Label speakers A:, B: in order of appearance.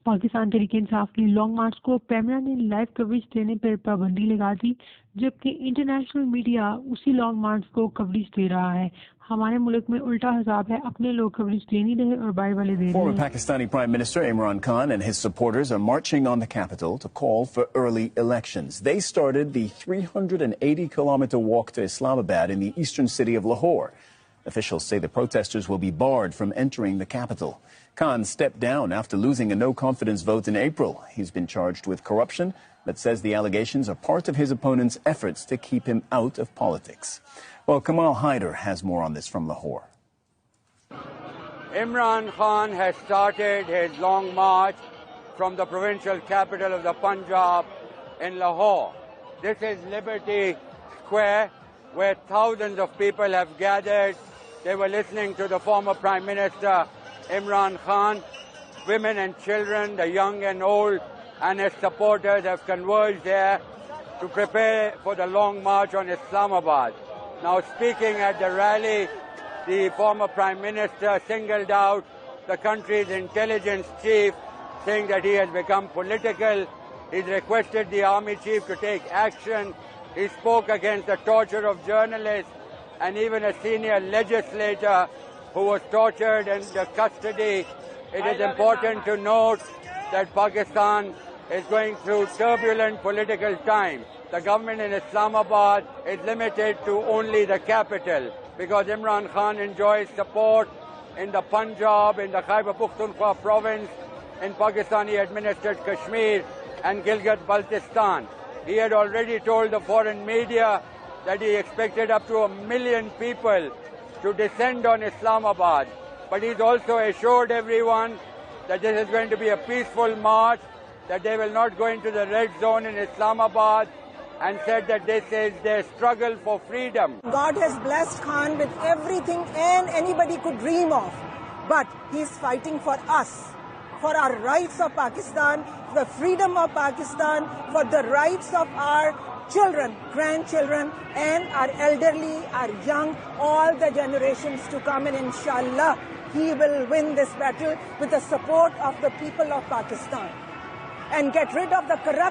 A: पाकिस्तान तरीके इंसाफ की लॉन्ग मार्च को पैमरा ने लाइव कवरेज देने पर पाबंदी लगा दी, जबकि इंटरनेशनल मीडिया उसी लॉन्ग मार्च को कवरेज दे रहा है। हमारे मुल्क में उल्टा हिसाब है, अपने लोग कवरेज दे नहीं रहे और बाहर वाले दे रहे हैं।
B: Former Pakistani Prime Minister Imran Khan and his supporters are marching on the capital to call for early elections. They started the 380-kilometer walk to Islamabad in the eastern city of Lahore. Officials say the protesters will be barred from entering the capital. Khan stepped down after losing a no-confidence vote in April. He's been charged with corruption, but says the allegations are part of his opponent's efforts to keep him out of politics. Well, Kamal Haider has more on this from Lahore.
C: Imran Khan has started his long march from the provincial capital of the Punjab in Lahore. This is Liberty Square, where thousands of people have gathered. They were listening to the former Prime Minister Imran Khan. Women and children, the young and old, and his supporters have converged there to prepare for the long march on Islamabad. Now, speaking at the rally, the former Prime Minister singled out the country's intelligence chief, saying that he has become political. He's requested the army chief to take action. He spoke against the torture of journalists and even a senior legislator who was tortured in the custody. It is important to note that Pakistan is going through turbulent political times. The government in Islamabad is limited to only the capital because Imran Khan enjoys support in the Punjab, in the Khyber Pakhtunkhwa province, in Pakistani-administered Kashmir and Gilgit-Baltistan. He had already told the foreign media that he expected up to 1 million people to descend on Islamabad. But he's also assured everyone that this is going to be a peaceful march, that they will not go into the red zone in Islamabad, and said that this is their struggle for freedom.
D: God has blessed Khan with everything and anybody could dream of. But he's fighting for us, for our rights of Pakistan, the freedom of Pakistan, for the rights of our children, grandchildren, and our elderly, our young, all the generations to come. And inshallah, he will win this battle with the support of the people of Pakistan and get rid of the corruption.